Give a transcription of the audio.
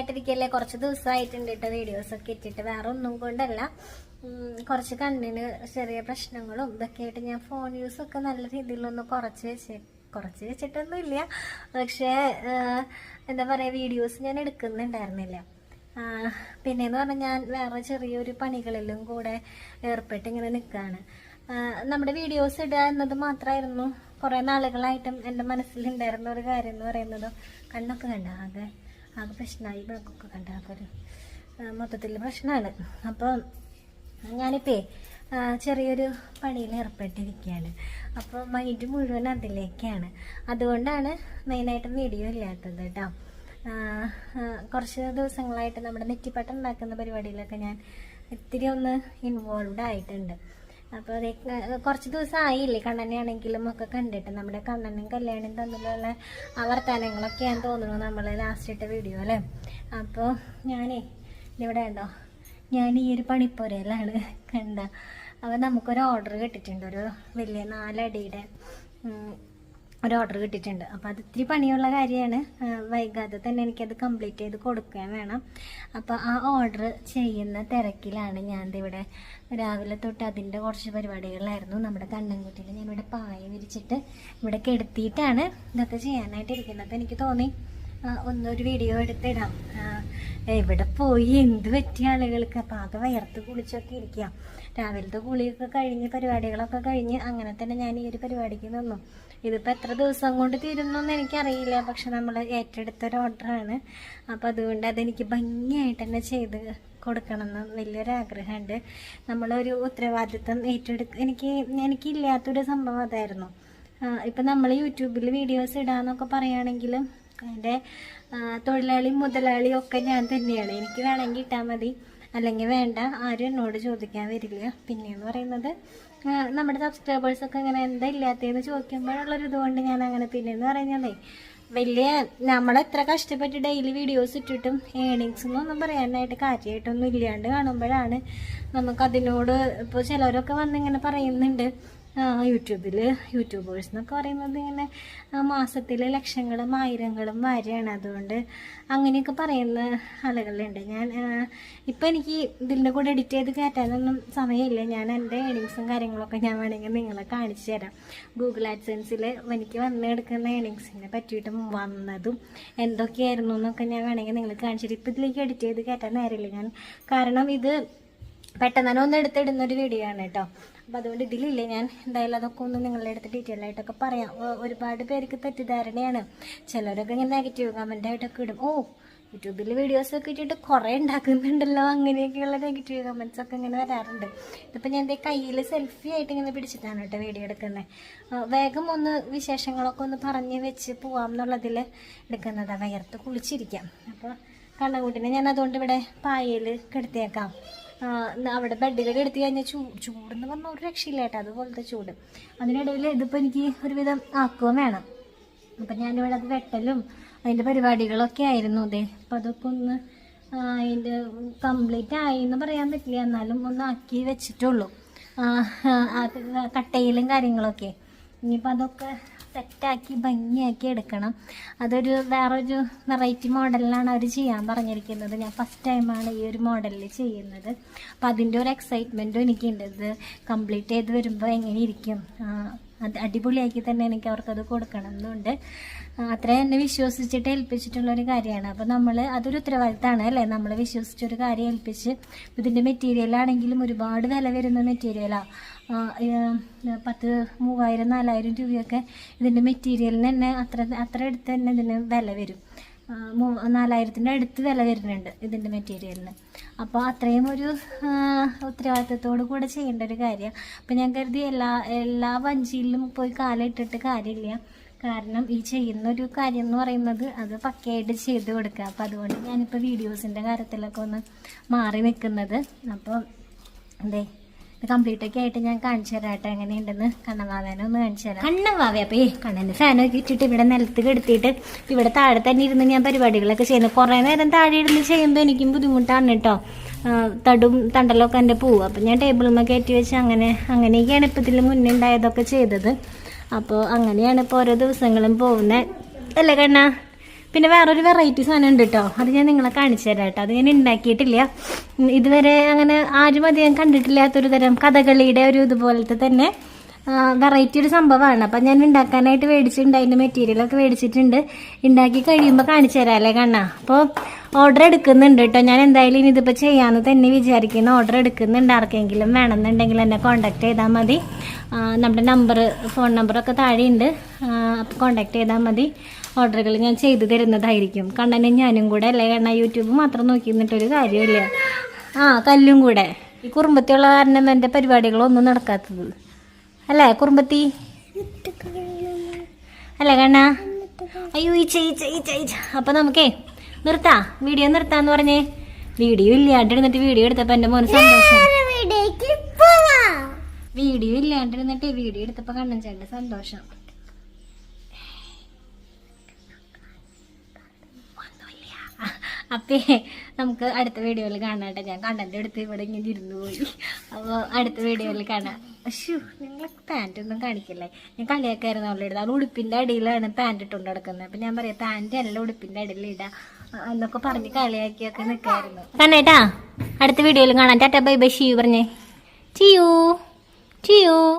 സുഖമായിട്ടിരിക്കല്ലേ? കുറച്ച് ദിവസമായിട്ടുണ്ട് കേട്ടോ വീഡിയോസ് ഒക്കെ ഇട്ടിട്ട്. വേറെ ഒന്നും കൊണ്ടല്ല, കുറച്ച് കണ്ണിന് ചെറിയ പ്രശ്നങ്ങളും ഇതൊക്കെ ആയിട്ട് ഞാൻ ഫോൺ യൂസ് ഒക്കെ നല്ല രീതിയിലൊന്ന് കുറച്ച് വെച്ചിട്ടൊന്നും ഇല്ല. പക്ഷേ എന്താ പറയുക, വീഡിയോസ് ഞാൻ എടുക്കുന്നുണ്ടായിരുന്നില്ല. പിന്നെയെന്ന് പറഞ്ഞാൽ ഞാൻ വേറെ ചെറിയൊരു പണികളിലും കൂടെ ഏർപ്പെട്ട് ഇങ്ങനെ നിൽക്കുകയാണ്. നമ്മുടെ വീഡിയോസ് ഇടുക എന്നത് മാത്രമായിരുന്നു കുറേ നാളുകളായിട്ടും എൻ്റെ മനസ്സിലുണ്ടായിരുന്ന ഒരു കാര്യം എന്ന് പറയുന്നത്. കണ്ണൊക്കെ കണ്ട ആകെ പ്രശ്നമായി, ബേക്കൊക്കെ കണ്ട ആകെ ഒരു മൊത്തത്തിൽ പ്രശ്നമാണ്. അപ്പോൾ ഞാനിപ്പോൾ ചെറിയൊരു പണിയിൽ ഏർപ്പെട്ടിരിക്കുകയാണ്. അപ്പോൾ മൈൻഡ് മുഴുവൻ അതിലേക്കാണ്. അതുകൊണ്ടാണ് മെയിനായിട്ടും വീഡിയോ ഇല്ലാത്തത് കേട്ടോ. കുറച്ച് ദിവസങ്ങളായിട്ട് നമ്മുടെ നെറ്റിപ്പട്ട ഉണ്ടാക്കുന്ന പരിപാടിയിലൊക്കെ ഞാൻ ഇത്തിരി ഒന്ന് ഇൻവോൾവ്ഡ് ആയിട്ടുണ്ട്. അപ്പോൾ അതേ കുറച്ച് ദിവസം ആയില്ലേ കണ്ണനെയാണെങ്കിലും ഒക്കെ കണ്ടിട്ട്. നമ്മുടെ കണ്ണനും കല്യാണിയും തമ്മിലുള്ള ആ വർത്തമാനങ്ങളൊക്കെയാണ് തോന്നുന്നു നമ്മൾ ലാസ്റ്റ് ഇട്ട വീഡിയോ അല്ലേ. അപ്പോൾ ഞാനേ ഇവിടെ ഉണ്ടോ, ഞാൻ ഈ ഒരു പണിപ്പുരയിലാണ് കണ്ട. അപ്പോൾ നമുക്കൊരു ഓർഡർ കിട്ടിയിട്ടുണ്ട്, ഒരു വലിയ 4 അടിയുടെ ഒരു ഓർഡർ കിട്ടിയിട്ടുണ്ട്. അപ്പോൾ അത് ഇത്തിരി പണിയുള്ള കാര്യമാണ്. വൈകാതെ തന്നെ എനിക്കത് കംപ്ലീറ്റ് ചെയ്ത് കൊടുക്കാൻ വേണം. അപ്പോൾ ആ ഓർഡർ ചെയ്യുന്ന തിരക്കിലാണ് ഞാൻ ഇവിടെ. രാവിലെ തൊട്ട് അതിൻ്റെ കുറച്ച് പരിപാടികളിലായിരുന്നു. നമ്മുടെ കണ്ണൻകുട്ടിയിൽ ഞാനിവിടെ പായ വിരിച്ചിട്ട് ഇവിടെ കെടുത്തിയിട്ടാണ് ഇതൊക്കെ ചെയ്യാനായിട്ട് ഇരിക്കുന്നത്. അപ്പോൾ എനിക്ക് തോന്നി ഒന്നൊരു വീഡിയോ എടുത്തിടാം. എവിടെ പോയി എന്ത് പറ്റിയ ആളുകൾക്ക്. അപ്പോൾ ആകെ വയർത്ത് കുളിച്ചൊക്കെ ഇരിക്കുക. രാവിലത്തെ കുളിയൊക്കെ കഴിഞ്ഞ് പരിപാടികളൊക്കെ കഴിഞ്ഞ് അങ്ങനെ തന്നെ ഞാൻ ഈ ഒരു പരിപാടിക്ക് നിന്നു. ഇതിപ്പോൾ എത്ര ദിവസം കൊണ്ട് തീരുന്നൊന്നും എനിക്കറിയില്ല. പക്ഷെ നമ്മൾ ഏറ്റെടുത്തൊരു ഓർഡറാണ്. അപ്പോൾ അതുകൊണ്ട് അതെനിക്ക് ഭംഗിയായിട്ട് തന്നെ ചെയ്ത് കൊടുക്കണമെന്ന് വലിയൊരാഗ്രഹമുണ്ട്. നമ്മളൊരു ഉത്തരവാദിത്വം എനിക്കില്ലാത്തൊരു സംഭവം അതായിരുന്നു. ഇപ്പം നമ്മൾ യൂട്യൂബിൽ വീഡിയോസ് ഇടാന്നൊക്കെ പറയുകയാണെങ്കിലും അതിൻ്റെ തൊഴിലാളി മുതലാളി ഒക്കെ ഞാൻ തന്നെയാണ്. എനിക്ക് വേണമെങ്കിൽ ഇട്ടാൽ മതി, അല്ലെങ്കിൽ വേണ്ട, ആരും എന്നോട് ചോദിക്കാൻ വരില്ല. പിന്നെയെന്ന് പറയുന്നത് നമ്മുടെ സബ്സ്ക്രൈബേഴ്സൊക്കെ ഇങ്ങനെ എന്താ ഇല്ലാത്തതെന്ന് ചോദിക്കുമ്പോഴുള്ളൊരു ഇതുകൊണ്ട് ഞാൻ അങ്ങനെ. പിന്നെയെന്ന് പറയുന്നതേ വലിയ നമ്മളെത്ര കഷ്ടപ്പെട്ട് ഡെയിലി വീഡിയോസ് ഇട്ടിട്ടും ഏണിങ്സൊന്നും പറയാനായിട്ട് കാര്യമായിട്ടൊന്നും ഇല്ലാണ്ട് കാണുമ്പോഴാണ് നമുക്കതിനോട്. ഇപ്പോൾ ചിലരൊക്കെ വന്നിങ്ങനെ പറയുന്നുണ്ട്, യൂട്യൂബേഴ്സ് എന്നൊക്കെ പറയുന്നത് ഇങ്ങനെ മാസത്തിൽ ലക്ഷങ്ങളും ആയിരങ്ങളും വരെയാണ്. അതുകൊണ്ട് അങ്ങനെയൊക്കെ പറയുന്ന ആളുകളുണ്ട്. ഇപ്പം എനിക്ക് ഇതിൻ്റെ കൂടെ എഡിറ്റ് ചെയ്ത് കയറ്റാനൊന്നും സമയമില്ല. ഞാൻ എൻ്റെ ഏണിങ്സും കാര്യങ്ങളൊക്കെ ഞാൻ വേണമെങ്കിൽ നിങ്ങളെ കാണിച്ചു തരാം. ഗൂഗിൾ ആഡ്സെൻസിൽ എനിക്ക് വന്നെടുക്കുന്ന ഏണിങ്സിനെ പറ്റിയിട്ടും വന്നതും എന്തൊക്കെയായിരുന്നു എന്നൊക്കെ ഞാൻ വേണമെങ്കിൽ നിങ്ങൾ കാണിച്ചു തരാം. ഇപ്പം ഇതിലേക്ക് എഡിറ്റ് ചെയ്ത് കയറ്റാൻ നേരമില്ല ഞാൻ, കാരണം ഇത് പെട്ടെന്ന് തന്നെ ഒന്ന് എടുത്തിടുന്നൊരു വീഡിയോ ആണ് കേട്ടോ. അപ്പോൾ അതുകൊണ്ട് ഇതിലില്ലേ. ഞാൻ എന്തായാലും അതൊക്കെ ഒന്ന് നിങ്ങളുടെ അടുത്ത് ഡീറ്റെയിൽ ആയിട്ടൊക്കെ പറയാം. ഒരുപാട് പേർക്ക് തെറ്റിദ്ധാരണയാണ്. ചിലരൊക്കെ ഇങ്ങനെ നെഗറ്റീവ് കമൻ്റ് ആയിട്ടൊക്കെ ഇടും. യൂട്യൂബിൽ വീഡിയോസൊക്കെ ഇട്ടിട്ട് കുറേ ഉണ്ടാക്കുന്നുണ്ടല്ലോ, അങ്ങനെയൊക്കെയുള്ള നെഗറ്റീവ് കമൻറ്റ്സ് ഒക്കെ ഇങ്ങനെ വരാറുണ്ട്. ഇതിപ്പോൾ ഞാൻ എൻ്റെ കയ്യിൽ സെൽഫി ആയിട്ട് ഇങ്ങനെ പിടിച്ചിട്ടാണ് കേട്ടോ വീഡിയോ എടുക്കുന്നത്. വേഗം ഒന്ന് വിശേഷങ്ങളൊക്കെ ഒന്ന് പറഞ്ഞ് വെച്ച് പോവാം എന്നുള്ളതിൽ എടുക്കുന്നതാണ്. വയർത്ത് കുളിച്ചിരിക്കാം. അപ്പോൾ കണ്ണൻകുട്ടിനെ ഞാൻ അതുകൊണ്ട് ഇവിടെ പായയിൽ കിടത്തിയേക്കാം. അവിടെ ബെഡിൽ എടുത്തു കഴിഞ്ഞാൽ ചൂടെന്ന് പറഞ്ഞാൽ ഒരു രക്ഷയില്ല കേട്ടോ, അതുപോലത്തെ ചൂട്. അതിനിടയിൽ ഇതിപ്പോൾ എനിക്ക് ഒരുവിധം ആക്കുകയും വേണം. അപ്പം ഞാനിവിടെ അത് വെട്ടലും അതിൻ്റെ പരിപാടികളൊക്കെ ആയിരുന്നു. അപ്പോൾ അതൊക്കെ ഒന്ന് അതിൻ്റെ കംപ്ലീറ്റ് ആയി എന്ന് പറയാൻ പറ്റില്ല, എന്നാലും ഒന്ന് ആക്കി വെച്ചിട്ടുള്ളൂ. കട്ടയിലും കാര്യങ്ങളൊക്കെ ഇനിയിപ്പോൾ അതൊക്കെ സെറ്റാക്കി ഭംഗിയാക്കി എടുക്കണം. അതൊരു വേറൊരു വെറൈറ്റി മോഡലിലാണ് അവർ ചെയ്യാൻ പറഞ്ഞിരിക്കുന്നത്. ഞാൻ ഫസ്റ്റ് ടൈമാണ് ഈ ഒരു മോഡലിൽ ചെയ്യുന്നത്. അപ്പോൾ അതിൻ്റെ ഒരു എക്സൈറ്റ്മെൻറ്റും എനിക്കുണ്ട്. ഇത് കംപ്ലീറ്റ് ചെയ്ത് വരുമ്പോൾ എങ്ങനെ ഇരിക്കും, അത് അടിപൊളിയാക്കി തന്നെ എനിക്ക് അവർക്കത് കൊടുക്കണം എന്നുണ്ട്. അത്രയും എന്നെ വിശ്വസിച്ചിട്ട് ഏൽപ്പിച്ചിട്ടുള്ളൊരു കാര്യമാണ്. അപ്പോൾ അതൊരു ഉത്തരവാദിത്തമാണ് അല്ലേ. നമ്മൾ വിശ്വസിച്ചൊരു കാര്യം ഏൽപ്പിച്ച്. ഇതിൻ്റെ മെറ്റീരിയലാണെങ്കിലും ഒരുപാട് വില വരുന്ന മെറ്റീരിയലാണ്. 10,000-4,000 രൂപയൊക്കെ ഇതിൻ്റെ മെറ്റീരിയലിന് തന്നെ അത്ര അടുത്ത് തന്നെ ഇതിന് വില വരും. 4,000-ൻ്റെ അടുത്ത് വില വരുന്നുണ്ട് ഇതിൻ്റെ മെറ്റീരിയലിന്. അപ്പോൾ അത്രയും ഒരു ഉത്തരവാദിത്തത്തോടു കൂടെ ചെയ്യേണ്ട ഒരു കാര്യം. അപ്പോൾ ഞാൻ കരുതി എല്ലാ വഞ്ചിയിലും പോയി കാലിട്ടിട്ട് കാര്യമില്ല. കാരണം ഈ ചെയ്യുന്നൊരു കാര്യം എന്ന് പറയുന്നത് അത് പക്കയായിട്ട് ചെയ്ത് കൊടുക്കുക. അപ്പോൾ അതുകൊണ്ട് ഞാനിപ്പോൾ വീഡിയോസിൻ്റെ കാര്യത്തിലൊക്കെ ഒന്ന് മാറി നിൽക്കുന്നത്. അപ്പോൾ കംപ്ലീറ്റ് ഒക്കെ ആയിട്ട് ഞാൻ കാണിച്ചു തരാട്ടെ എങ്ങനെയുണ്ടെന്ന്. കണ്ണവാവേനെ ഒന്ന് കാണിച്ചു തരാം. കണ്ണവാവേ അപ്പോൾ കണ്ണൻ്റെ ഫാനൊക്കെ ഇട്ടിട്ട് ഇവിടെ നിലത്ത് കെടുത്തിയിട്ട് ഇവിടെ താഴെ തന്നെ ഇരുന്ന് ഞാൻ പരിപാടികളൊക്കെ ചെയ്യുന്നത്. കുറേ നേരം താഴെ ഇരുന്ന് ചെയ്യുമ്പോൾ എനിക്കും ബുദ്ധിമുട്ടാണ് കേട്ടോ. തണ്ടലൊക്കെ എൻ്റെ പോവും. അപ്പം ഞാൻ ടേബിളുമ്മ കയറ്റി വെച്ച് അങ്ങനെയൊക്കെയാണ് ഇപ്പം ഇതിൽ മുന്നേ ഉണ്ടായതൊക്കെ ചെയ്തത്. അപ്പോൾ അങ്ങനെയാണ് ഇപ്പോൾ ഓരോ ദിവസങ്ങളും പോകുന്നത് അല്ലേ കണ്ണ? പിന്നെ വേറൊരു വെറൈറ്റി സാധനം ഉണ്ട് കേട്ടോ, അത് ഞാൻ നിങ്ങളെ കാണിച്ചു തരാം കേട്ടോ. അത് ഞാൻ ഉണ്ടാക്കിയിട്ടില്ല ഇതുവരെ, അങ്ങനെ ആരും അധികം കണ്ടിട്ടില്ലാത്തൊരു തരം കഥകളിയുടെ ഒരു ഇതുപോലത്തെ തന്നെ വെറൈറ്റി ഒരു സംഭവമാണ്. അപ്പം ഞാൻ ഉണ്ടാക്കാനായിട്ട് മേടിച്ചിട്ടുണ്ട്, അതിൻ്റെ മെറ്റീരിയലൊക്കെ മേടിച്ചിട്ടുണ്ട്. ഉണ്ടാക്കി കഴിയുമ്പോൾ കാണിച്ചു തരാം അല്ലേ കണ്ണാ. അപ്പോൾ ഓർഡർ എടുക്കുന്നുണ്ട് കേട്ടോ. ഞാൻ എന്തായാലും ഇനി ഇതിപ്പോൾ ചെയ്യാമെന്ന് തന്നെ വിചാരിക്കുന്ന ഓർഡർ എടുക്കുന്നുണ്ട്. ആർക്കെങ്കിലും വേണമെന്നുണ്ടെങ്കിൽ എന്നെ കോൺടാക്ട് ചെയ്താൽ മതി. നമ്മുടെ നമ്പർ, ഫോൺ നമ്പറൊക്കെ താഴെയുണ്ട്. അപ്പോൾ കോൺടാക്ട് ചെയ്താൽ മതി. ഓർഡറുകൾ ഞാൻ ചെയ്തു തരുന്നതായിരിക്കും. കണ്ണനും ഞാനും കൂടെ അല്ലേ കണ്ണ, യൂട്യൂബ് മാത്രം നോക്കി നിന്നിട്ടൊരു കാര്യമില്ല. കല്ലും കൂടെ ഈ കുറുമ്പത്തിയുള്ള കാരണം എൻ്റെ പരിപാടികളൊന്നും നടക്കാത്തത് അല്ലേ കുറുമ്പത്തി അല്ലേ കണ്ണ? അയ്യോ ഈ അപ്പൊ നമുക്കേ വീഡിയോ നിർത്താന്ന് പറഞ്ഞേ. വീഡിയോ ഇല്ലാണ്ടിരുന്നിട്ട് വീഡിയോ എടുത്തപ്പോ എന്റെ മോന് സന്തോഷം. വീഡിയോ ഇല്ലാണ്ടിരുന്നിട്ട് വീഡിയോ എടുത്തപ്പോ കണ്ണൻ ചേട്ടന്റെ സന്തോഷം. അപ്പേ നമുക്ക് അടുത്ത വീഡിയോയിൽ കാണാട്ടെ. ഞാൻ കണ്ണൻ്റെ അടുത്ത് ഇവിടെ ഇങ്ങനെ ഇരുന്നു പോയി. അപ്പോൾ അടുത്ത വീഡിയോയിൽ കാണാം. നിങ്ങൾ പാൻറ് ഒന്നും കാണിക്കില്ലേ? ഞാൻ കളിയാക്കായിരുന്നു അവളുടെ അടുത്ത്. അവൾ ഉടുപ്പിൻ്റെ അടിയിലാണ് പാൻറ് ഇട്ടുകൊണ്ട് നടക്കുന്നത്. അപ്പം ഞാൻ പറയാം പാൻറ് അല്ല ഉടുപ്പിൻ്റെ അടിയിൽ ഇടാം എന്നൊക്കെ പറഞ്ഞ് കളിയാക്കിയൊക്കെ നിൽക്കായിരുന്നു. കണ്ണേട്ടാ അടുത്ത വീഡിയോയിൽ കാണാം. ടാറ്റാ ബൈ ബൈ ഷിയു പറഞ്ഞേ. ചിയൂ ചിയൂ.